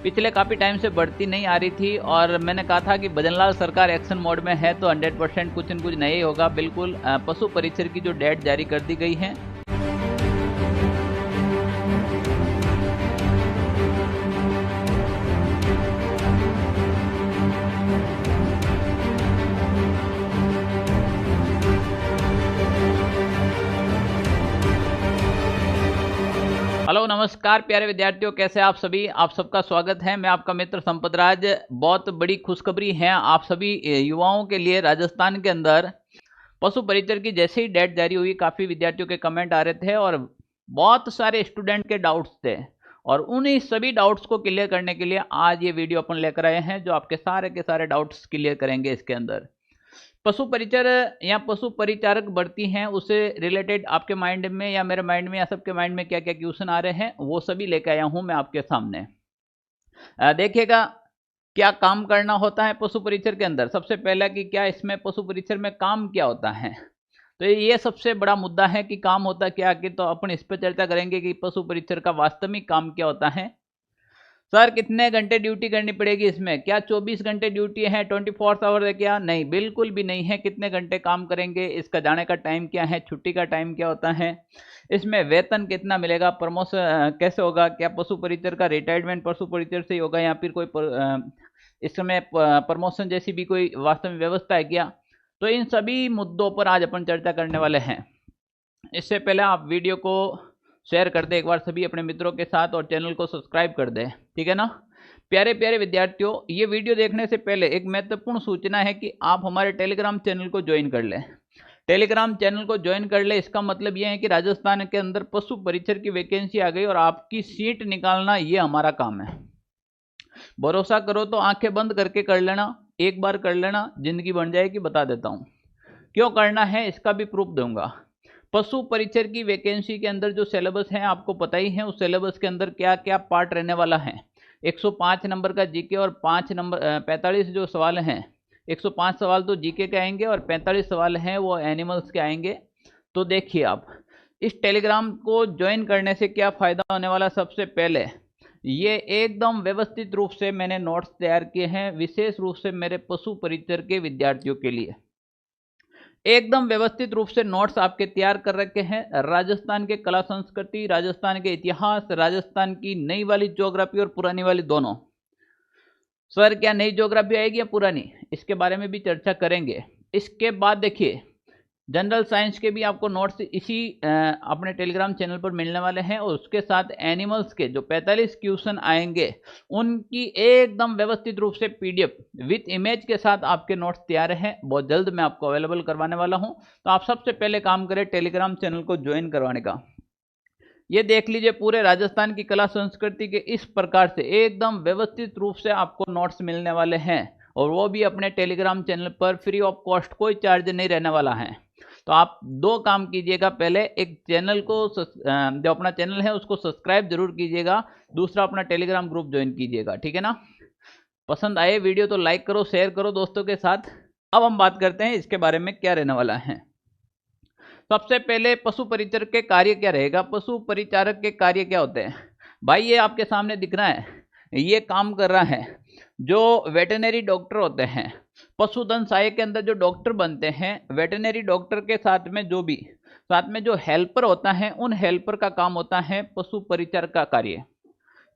पिछले काफ़ी टाइम से बढ़ती नहीं आ रही थी और मैंने कहा था कि भजनलाल सरकार एक्शन मोड में है तो 100% कुछ न कुछ नहीं होगा। बिल्कुल पशु परिचर की जो डेट जारी कर दी गई है। हेलो नमस्कार प्यारे विद्यार्थियों, कैसे आप सभी। आप सबका स्वागत है। मैं आपका मित्र संपतराज। बहुत बड़ी खुशखबरी है आप सभी युवाओं के लिए। राजस्थान के अंदर पशु परिचर की जैसे ही डेट जारी हुई, काफ़ी विद्यार्थियों के कमेंट आ रहे थे और बहुत सारे स्टूडेंट के डाउट्स थे और उन्हीं सभी डाउट्स को क्लियर करने के लिए आज ये वीडियो अपन लेकर आए हैं, जो आपके सारे के सारे डाउट्स क्लियर करेंगे। इसके अंदर पशु परिचर या पशु परिचारक भर्ती हैं, उससे रिलेटेड आपके माइंड में या मेरे माइंड में या सबके माइंड में क्या क्या क्वेश्चन आ रहे हैं, वो सभी लेकर आया हूं मैं आपके सामने। देखिएगा क्या काम करना होता है पशु परिचर के अंदर। सबसे पहला कि क्या इसमें पशु परिचर में काम क्या होता है, तो ये सबसे बड़ा मुद्दा है कि काम होता क्या आखिर। तो अपन इस पर चर्चा करेंगे कि पशु परिचर का वास्तविक काम क्या होता है। सर कितने घंटे ड्यूटी करनी पड़ेगी इसमें, क्या 24 घंटे ड्यूटी है, 24 आवर है क्या? नहीं, बिल्कुल भी नहीं है। कितने घंटे काम करेंगे, इसका जाने का टाइम क्या है, छुट्टी का टाइम क्या होता है, इसमें वेतन कितना मिलेगा, प्रमोशन कैसे होगा, क्या पशु परिचर का रिटायरमेंट पशु परिचर से ही होगा या फिर कोई इस समय प्रमोशन जैसी भी कोई वास्तविक व्यवस्था है क्या। तो इन सभी मुद्दों पर आज अपन चर्चा करने वाले हैं। इससे पहले आप वीडियो को शेयर कर दें एक बार सभी अपने मित्रों के साथ और चैनल को सब्सक्राइब कर दें, ठीक है ना। प्यारे प्यारे विद्यार्थियों, ये वीडियो देखने से पहले एक महत्वपूर्ण सूचना है कि आप हमारे टेलीग्राम चैनल को ज्वाइन कर लें। टेलीग्राम चैनल को ज्वाइन कर ले, इसका मतलब यह है कि राजस्थान के अंदर पशु परिचर की वैकेंसी आ गई और आपकी सीट निकालना ये हमारा काम है। भरोसा करो तो आंखें बंद करके कर लेना, एक बार कर लेना, जिंदगी बन जाएगी। बता देता हूँ क्यों करना है, इसका भी प्रूफ दूंगा। पशु परिचर की वैकेंसी के अंदर जो सिलेबस है आपको पता ही है, उस सिलेबस के अंदर क्या क्या पार्ट रहने वाला है। 105 नंबर का जीके और 45 जो सवाल हैं, 105 सवाल तो जीके के आएंगे और 45 सवाल हैं वो एनिमल्स के आएंगे। तो देखिए आप इस टेलीग्राम को ज्वाइन करने से क्या फ़ायदा होने वाला। सबसे पहले ये एकदम व्यवस्थित रूप से मैंने नोट्स तैयार किए हैं, विशेष रूप से मेरे पशु परिचर के विद्यार्थियों के लिए एकदम व्यवस्थित रूप से नोट्स आपके तैयार कर रखे हैं। राजस्थान के कला संस्कृति, राजस्थान के इतिहास, राजस्थान की नई वाली ज्योग्राफी और पुरानी वाली दोनों। सर क्या नई ज्योग्राफी आएगी या पुरानी, इसके बारे में भी चर्चा करेंगे। इसके बाद देखिए जनरल साइंस के भी आपको नोट्स इसी अपने टेलीग्राम चैनल पर मिलने वाले हैं और उसके साथ एनिमल्स के जो 45 क्वेश्चन आएंगे उनकी एकदम व्यवस्थित रूप से पीडीएफ विथ इमेज के साथ आपके नोट्स तैयार हैं। बहुत जल्द मैं आपको अवेलेबल करवाने वाला हूं। तो आप सबसे पहले काम करें टेलीग्राम चैनल को ज्वाइन करवाने का। ये देख लीजिए पूरे राजस्थान की कला संस्कृति के इस प्रकार से एकदम व्यवस्थित रूप से आपको नोट्स मिलने वाले हैं और वो भी अपने टेलीग्राम चैनल पर फ्री ऑफ कॉस्ट, कोई चार्ज नहीं रहने वाला है। तो आप दो काम कीजिएगा, पहले एक चैनल को जो अपना चैनल है उसको सब्सक्राइब जरूर कीजिएगा, दूसरा अपना टेलीग्राम ग्रुप ज्वाइन कीजिएगा, ठीक है ना। पसंद आए वीडियो तो लाइक करो, शेयर करो दोस्तों के साथ। अब हम बात करते हैं इसके बारे में क्या रहने वाला है। सबसे पहले पशु परिचर के कार्य क्या रहेगा, पशु परिचारक के कार्य क्या होते हैं। भाई ये आपके सामने दिख रहा है, ये काम कर रहा है जो वेटरनरी डॉक्टर होते हैं। पशुधन सहायक के अंदर जो डॉक्टर बनते हैं, वेटरनरी डॉक्टर के साथ में जो हेल्पर होता है, उन हेल्पर का काम होता है पशु परिचर का कार्य।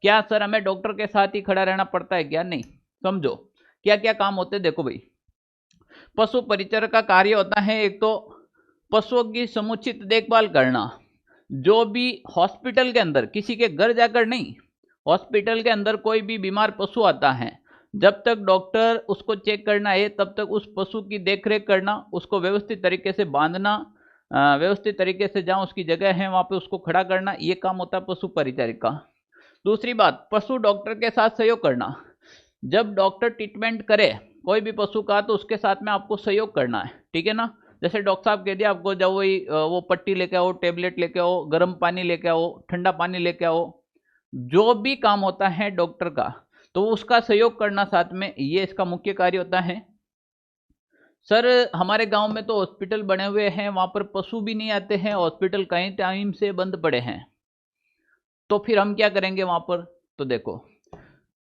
क्या सर हमें डॉक्टर के साथ ही खड़ा रहना पड़ता है क्या? नहीं, समझो क्या क्या काम होते हैं। देखो भाई, पशु परिचर का कार्य होता है एक तो पशुओं की समुचित देखभाल करना। जो भी हॉस्पिटल के अंदर, किसी के घर जाकर नहीं, हॉस्पिटल के अंदर कोई भी बीमार पशु आता है, जब तक डॉक्टर उसको चेक करना है तब तक उस पशु की देखरेख करना, उसको व्यवस्थित तरीके से बांधना, व्यवस्थित तरीके से जहाँ उसकी जगह है वहाँ पे उसको खड़ा करना, ये काम होता है पशु परिचारिक का। दूसरी बात, पशु डॉक्टर के साथ सहयोग करना। जब डॉक्टर ट्रीटमेंट करे कोई भी पशु का तो उसके साथ में आपको सहयोग करना है, ठीक है ना। जैसे डॉक्टर साहब कह दिया आपको जाओ वही वो पट्टी लेके आओ, टेबलेट लेके आओ, गर्म पानी लेके आओ, ठंडा पानी लेके आओ, जो भी काम होता है डॉक्टर का तो उसका सहयोग करना साथ में, ये इसका मुख्य कार्य होता है। सर हमारे गांव में तो हॉस्पिटल बने हुए हैं, वहां पर पशु भी नहीं आते हैं, हॉस्पिटल कई टाइम से बंद पड़े हैं, तो फिर हम क्या करेंगे वहां पर। तो देखो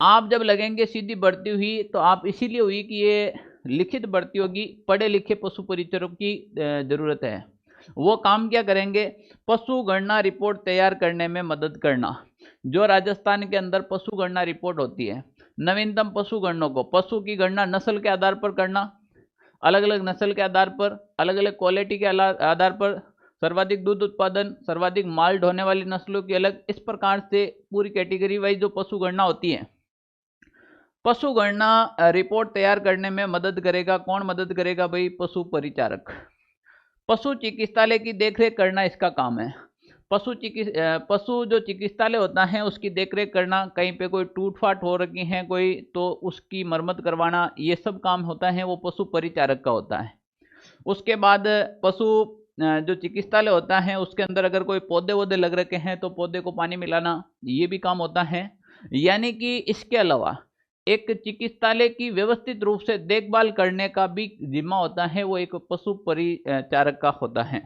आप जब लगेंगे सीधी भर्ती हुई तो आप इसीलिए हुई कि ये लिखित भर्ती होगी, पढ़े लिखे पशु परिचरों की जरूरत है। वो काम क्या करेंगे? पशु गणना रिपोर्ट तैयार करने में मदद करना। जो राजस्थान के अंदर पशु गणना रिपोर्ट होती है, नवीनतम पशु गणनों को, पशु की गणना नस्ल के आधार पर करना, अलग अलग नस्ल के आधार पर, अलग अलग क्वालिटी के आधार पर, सर्वाधिक दूध उत्पादन, सर्वाधिक माल ढोने वाली नस्लों की अलग, इस प्रकार से पूरी कैटेगरी वाइज जो पशु गणना होती है। पशु गणना रिपोर्ट तैयार करने में मदद करेगा। कौन मदद करेगा भाई? पशु परिचारक। पशु चिकित्सालय की देखरेख करना इसका काम है। पशु जो चिकित्सालय होता है उसकी देखरेख करना, कहीं पे कोई टूट फाट हो रखी है कोई, तो उसकी मरम्मत करवाना, ये सब काम होता है वो पशु परिचारक का होता है। उसके बाद पशु जो चिकित्सालय होता है उसके अंदर अगर कोई पौधे वौधे लग रखे हैं तो पौधे को पानी मिलाना, ये भी काम होता है। यानी कि इसके अलावा एक चिकित्सालय की व्यवस्थित रूप से देखभाल करने का भी जिम्मा होता है, वो एक पशु परिचारक का होता है।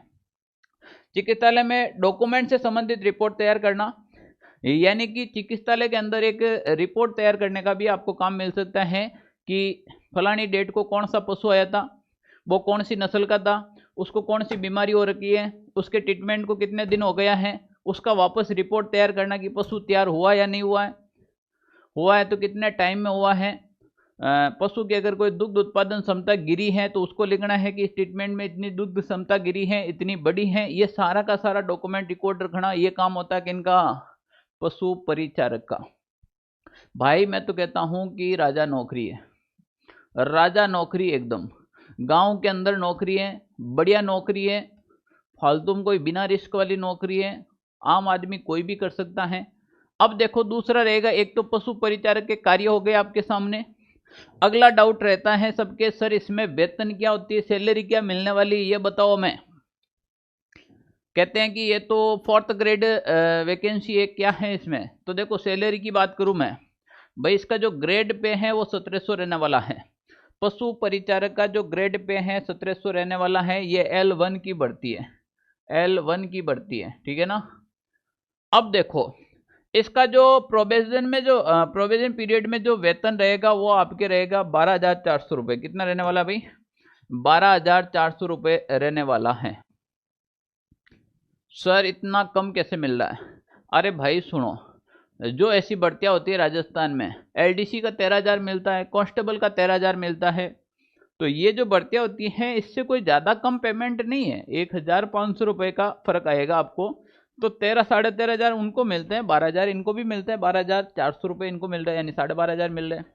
चिकित्सालय में डॉक्यूमेंट से संबंधित रिपोर्ट तैयार करना, यानी कि चिकित्सालय के अंदर एक रिपोर्ट तैयार करने का भी आपको काम मिल सकता है कि फलानी डेट को कौन सा पशु आया था, वो कौन सी नस्ल का था, उसको कौन सी बीमारी हो रखी है, उसके ट्रीटमेंट को कितने दिन हो गया है, उसका वापस रिपोर्ट तैयार करना कि पशु तैयार हुआ या नहीं हुआ है तो कितने टाइम में हुआ है। पशु की अगर कोई दुग्ध उत्पादन क्षमता गिरी है तो उसको लिखना है कि इस ट्रीटमेंट में इतनी दुग्ध क्षमता गिरी है, इतनी बड़ी है। ये सारा का सारा डॉक्यूमेंट रिकॉर्ड रखना, ये काम होता है किनका? पशु परिचारक का। भाई मैं तो कहता हूं कि राजा नौकरी है, राजा नौकरी एकदम। गांव के अंदर नौकरी है, बढ़िया नौकरी है, फालतू में कोई बिना रिस्क वाली नौकरी है, आम आदमी कोई भी कर सकता है। अब देखो दूसरा रहेगा, एक तो पशु परिचारक के कार्य हो गए आपके सामने। अगला डाउट रहता है सबके, सर इसमें वेतन क्या होती है, सैलरी क्या मिलने वाली, ये बताओ। मैं कहते हैं कि ये तो 4th ग्रेड वैकेंसी है, क्या है इसमें? तो देखो सैलरी की बात करूं मैं, भाई इसका जो ग्रेड पे है वो 1700 रहने वाला है। पशु परिचारक का जो ग्रेड पे है 1700 रहने वाला है। ये L1 की भर्ती है, L1 की भर्ती है, ठीक है ना। अब देखो इसका जो प्रोविजन में जो प्रोविजन पीरियड में जो वेतन रहेगा वो आपके रहेगा 12,400 रुपये। कितना रहने वाला भाई? 12,400 रुपये रहने वाला है। सर इतना कम कैसे मिल रहा है? अरे भाई सुनो, जो ऐसी भर्तियां होती है राजस्थान में, LDC का 13,000 मिलता है, कांस्टेबल का 13,000 मिलता है, तो ये जो भर्तियां होती हैं इससे कोई ज़्यादा कम पेमेंट नहीं है, 1,500 रुपये का फर्क आएगा आपको। तो 13 साढ़े 13,000 उनको मिलते हैं, 12,000 इनको भी मिलते हैं, 12,400 रुपये इनको मिल रहा है, यानी 12,500 मिल रहे हैं।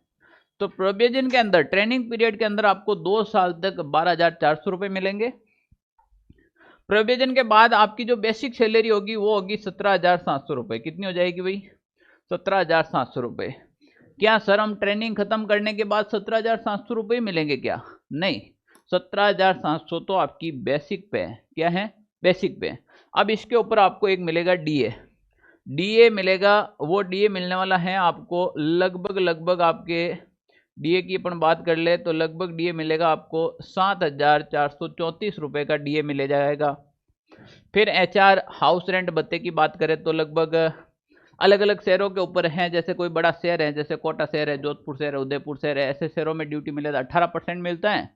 तो प्रोविजन के अंदर ट्रेनिंग पीरियड के अंदर आपको 2 साल तक 12,400 रुपये मिलेंगे। प्रोविजन के बाद आपकी जो बेसिक सैलरी होगी वो होगी 17,700 रुपये। कितनी हो जाएगी भाई? 17,700 रुपये। क्या सर हम ट्रेनिंग खत्म करने के बाद 17,700 रुपये मिलेंगे क्या? नहीं, 17,700 तो आपकी बेसिक पे है। क्या है? बेसिक पे। अब इसके ऊपर आपको एक मिलेगा डीए मिलेगा। वो डीए मिलने वाला है आपको लगभग आपके, डीए की अपन बात कर ले तो लगभग डीए मिलेगा आपको 7,434 रुपये का डीए मिले जाएगा। फिर HR हाउस रेंट भत्ते की बात करें तो लगभग अलग अलग शहरों के ऊपर हैं, जैसे कोई बड़ा शहर है, जैसे कोटा शहर है, जोधपुर शहर है, उदयपुर शहर है, ऐसे शहरों में ड्यूटी मिलेगा 18% मिलता है।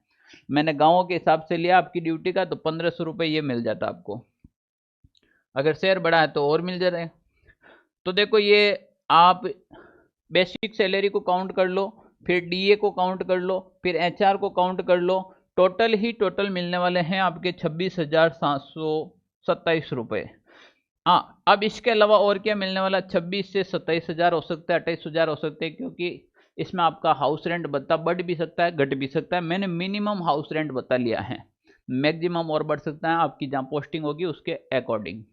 मैंने गाँवों के हिसाब से लिया आपकी ड्यूटी का, तो 1,500 रुपये ये मिल जाता आपको। अगर शहर बड़ा है तो और मिल जाए। तो देखो ये आप बेसिक सैलरी को काउंट कर लो, फिर डीए को काउंट कर लो, फिर HR को काउंट कर लो, टोटल मिलने वाले हैं आपके 26,727 रुपये। हाँ, अब इसके अलावा और क्या मिलने वाला? 26 से 27,000 हो सकता है, 28,000 हो सकते हैं, क्योंकि इसमें आपका हाउस रेंट भत्ता बढ़ भी सकता है, घट भी सकता है। मैंने मिनिमम हाउस रेंट भत्ता लिया है, मैक्सिमम और बढ़ सकता है आपकी जहाँ पोस्टिंग होगी उसके अकॉर्डिंग।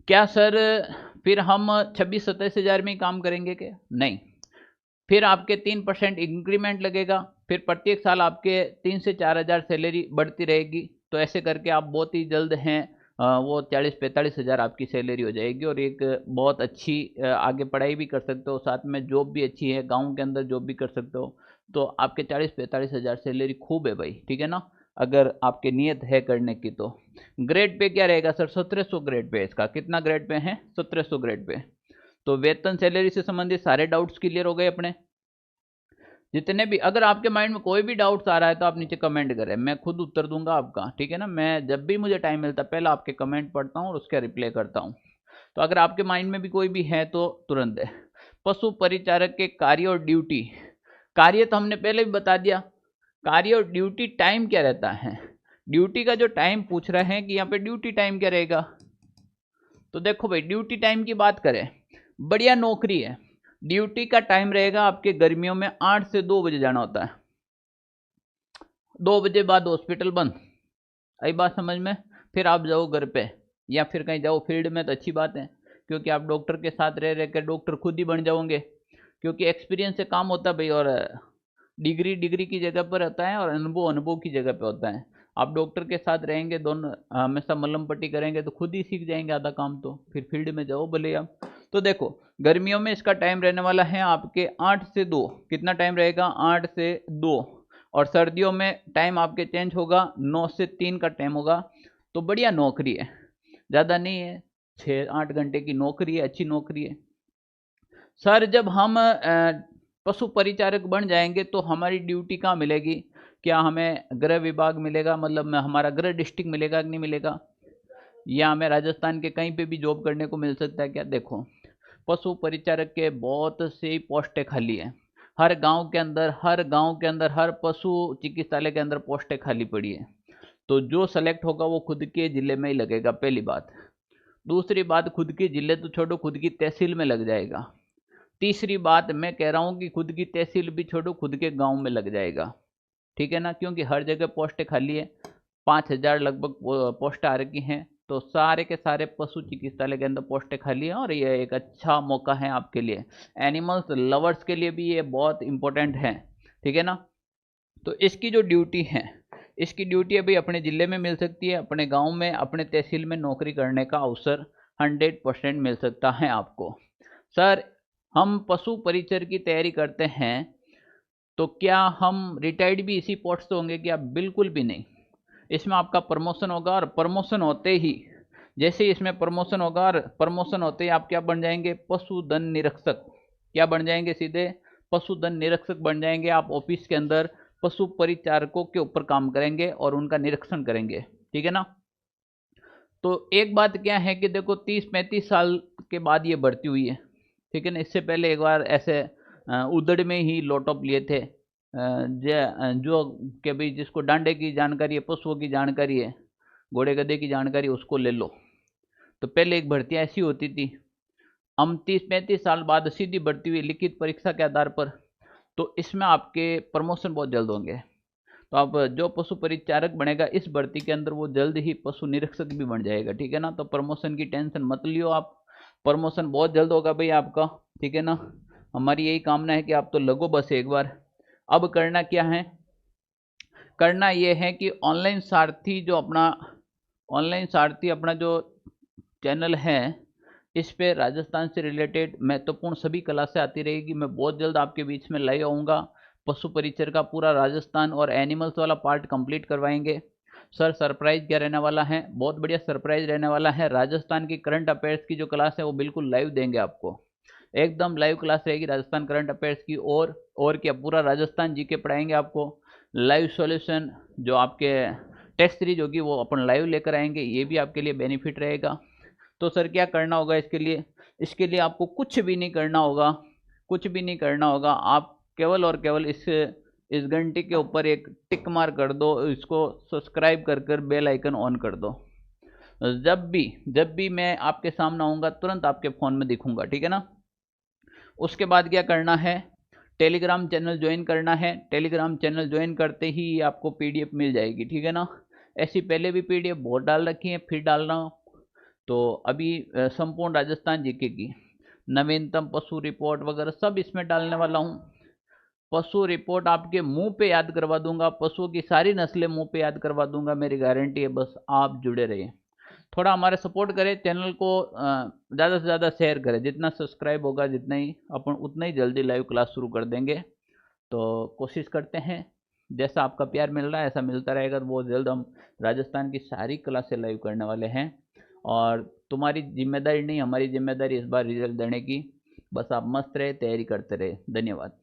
क्या सर फिर हम 26-27,000 में ही काम करेंगे क्या? नहीं, फिर आपके 3% इंक्रीमेंट लगेगा, फिर प्रत्येक साल आपके 3 से 4,000 सैलरी बढ़ती रहेगी। तो ऐसे करके आप बहुत ही जल्द हैं वो 40-45,000 आपकी सैलरी हो जाएगी, और एक बहुत अच्छी आगे पढ़ाई भी कर सकते हो, साथ में जॉब भी अच्छी है, गांव के अंदर जॉब भी कर सकते हो। तो आपके 40-45,000 सैलरी खूब है भाई, ठीक है ना, अगर आपकी नीयत है करने की। तो ग्रेड पे क्या रहेगा सर? 1700 grade pay. इसका कितना ग्रेड पे है? 1700 ग्रेड पे। तो वेतन सैलरी से संबंधित सारे डाउट्स क्लियर हो गए अपने जितने भी। अगर आपके माइंड में कोई भी डाउट्स आ रहा है तो आप नीचे कमेंट करें, मैं खुद उत्तर दूंगा आपका, ठीक है ना। मैं जब भी मुझे टाइम मिलता है पहले आपके कमेंट पढ़ता हूँ और उसका रिप्लाई करता हूँ। तो अगर आपके माइंड में भी कोई भी है तो तुरंत है। पशु परिचारक के कार्य और ड्यूटी। कार्य तो हमने पहले भी बता दिया। कार्य और ड्यूटी टाइम क्या रहता है। ड्यूटी का जो टाइम पूछ रहे हैं कि यहाँ पे ड्यूटी टाइम क्या रहेगा। तो देखो भाई, ड्यूटी टाइम की बात करें, बढ़िया नौकरी है। ड्यूटी का टाइम रहेगा आपके गर्मियों में 8 से 2 बजे जाना होता है। 2 बजे बाद हॉस्पिटल बंद, आई बात समझ में। फिर आप जाओ घर पे या फिर कहीं जाओ फील्ड में, तो अच्छी बात है क्योंकि आप डॉक्टर के साथ रह रह कर डॉक्टर खुद ही बन जाओगे, क्योंकि एक्सपीरियंस से काम होता है भाई। और डिग्री डिग्री की जगह पर होता है और अनुभव अनुभव की जगह पे होता है। आप डॉक्टर के साथ रहेंगे, दोनों हमेशा मलम पट्टी करेंगे तो खुद ही सीख जाएंगे आधा काम। तो फिर फील्ड में जाओ भले आप। तो देखो, गर्मियों में इसका टाइम रहने वाला है आपके 8 से 2। कितना टाइम रहेगा, 8 से 2। और सर्दियों में टाइम आपके चेंज होगा, 9 से 3 का टाइम होगा। तो बढ़िया नौकरी है, ज़्यादा नहीं है, 6-8 घंटे की नौकरी है, अच्छी नौकरी है। सर जब हम पशु परिचारक बन जाएंगे तो हमारी ड्यूटी कहाँ मिलेगी। क्या हमें गृह विभाग मिलेगा, मतलब हमारा गृह डिस्ट्रिक्ट मिलेगा कि नहीं मिलेगा, या हमें राजस्थान के कहीं पे भी जॉब करने को मिल सकता है क्या। देखो, पशु परिचारक के बहुत सी पोस्टें खाली हैं। हर गांव के अंदर, हर गांव के अंदर, हर पशु चिकित्सालय के अंदर पोस्टें खाली पड़ी है। तो जो सेलेक्ट होगा वो खुद के ज़िले में ही लगेगा, पहली बात। दूसरी बात, खुद के ज़िले तो छोड़ो, खुद की तहसील में लग जाएगा। तीसरी बात, मैं कह रहा हूँ कि खुद की तहसील भी छोड़ो, खुद के गांव में लग जाएगा, ठीक है ना। क्योंकि हर जगह पोस्टें खाली है, 5,000 लगभग पोस्ट आ रखी हैं। तो सारे के सारे पशु चिकित्सालय के अंदर पोस्टें खाली हैं और ये एक अच्छा मौका है आपके लिए। एनिमल्स लवर्स के लिए भी ये बहुत इंपॉर्टेंट है, ठीक है ना। तो इसकी जो ड्यूटी है, इसकी ड्यूटी अभी अपने ज़िले में मिल सकती है, अपने गांव में, अपने तहसील में नौकरी करने का अवसर 100% मिल सकता है आपको। सर हम पशु परिचर की तैयारी करते हैं तो क्या हम रिटायर्ड भी इसी पोस्ट से होंगे क्या। बिल्कुल भी नहीं। इसमें आपका प्रमोशन होगा और प्रमोशन होते ही, जैसे ही इसमें प्रमोशन होगा और प्रमोशन होते ही आप क्या बन जाएंगे, पशुधन निरीक्षक। क्या बन जाएंगे, सीधे पशुधन निरीक्षक बन जाएंगे। आप ऑफिस के अंदर पशु परिचारकों के ऊपर काम करेंगे और उनका निरीक्षण करेंगे, ठीक है ना। तो एक बात क्या है कि देखो, 30-35 साल के बाद ये बढ़ती हुई है, ठीक है ना। इससे पहले एक बार ऐसे उदड़ में ही लॉट ऑफ लिए थे, जो कि भाई जिसको डांडे की जानकारी है, पशुओं की जानकारी है, घोड़े गधे की जानकारी, उसको ले लो। तो पहले एक भर्तियाँ ऐसी होती थी। हम 30-35 साल बाद सीधी भर्ती हुई लिखित परीक्षा के आधार पर। तो इसमें आपके प्रमोशन बहुत जल्द होंगे। तो आप जो पशु परिचारक बनेगा इस भर्ती के अंदर, वो जल्द ही पशु निरीक्षक भी बन जाएगा, ठीक है ना। तो प्रमोशन की टेंशन मत लियो आप, प्रमोशन बहुत जल्द होगा भाई आपका, ठीक है ना। हमारी यही कामना है कि आप तो लगो बस एक बार। अब करना क्या है, करना ये है कि ऑनलाइन सारथी जो चैनल है, इस पे राजस्थान से रिलेटेड महत्वपूर्ण सभी क्लासें आती रहेगी। मैं बहुत जल्द आपके बीच में लाइव आऊँगा। पशु परिचर का पूरा राजस्थान और एनिमल्स वाला पार्ट कंप्लीट करवाएंगे। सर सरप्राइज क्या रहने वाला है, बहुत बढ़िया सरप्राइज रहने वाला है। राजस्थान की करंट अफेयर्स की जो क्लास है वो बिल्कुल लाइव देंगे आपको, एकदम लाइव क्लास रहेगी राजस्थान करंट अफेयर्स की। और क्या, पूरा राजस्थान जीके पढ़ाएंगे आपको। लाइव सॉल्यूशन जो आपके टेस्ट सीरीज होगी वो अपन लाइव लेकर आएंगे, ये भी आपके लिए बेनिफिट रहेगा। तो सर क्या करना होगा इसके लिए आपको कुछ भी नहीं करना होगा, कुछ भी नहीं करना होगा। आप केवल और केवल इस घंटे के ऊपर एक टिक मार कर दो, इसको सब्सक्राइब कर बेल आइकन ऑन कर दो। जब भी मैं आपके सामने आऊँगा तुरंत आपके फ़ोन में दिखूंगा, ठीक है ना। उसके बाद क्या करना है, टेलीग्राम चैनल ज्वाइन करना है। टेलीग्राम चैनल ज्वाइन करते ही आपको पीडीएफ मिल जाएगी, ठीक है ना। ऐसी पहले भी पीडीएफ बहुत डाल रखी है, फिर डाल रहा हूँ। तो अभी संपूर्ण राजस्थान जीके की नवीनतम पशु रिपोर्ट वगैरह सब इसमें डालने वाला हूँ। पशु रिपोर्ट आपके मुंह पे याद करवा दूंगा, पशुओं की सारी नस्लें मुंह पे याद करवा दूंगा, मेरी गारंटी है। बस आप जुड़े रहिए, थोड़ा हमारे सपोर्ट करें, चैनल को ज़्यादा से ज़्यादा शेयर करें। जितना सब्सक्राइब होगा जितना ही अपन उतना ही जल्दी लाइव क्लास शुरू कर देंगे। तो कोशिश करते हैं, जैसा आपका प्यार मिल रहा है ऐसा मिलता रहेगा। तो बहुत जल्द हम राजस्थान की सारी क्लासें लाइव करने वाले हैं। और तुम्हारी जिम्मेदारी नहीं, हमारी जिम्मेदारी इस बार रिजल्ट देने की। बस आप मस्त रहे, तैयारी करते रहे। धन्यवाद।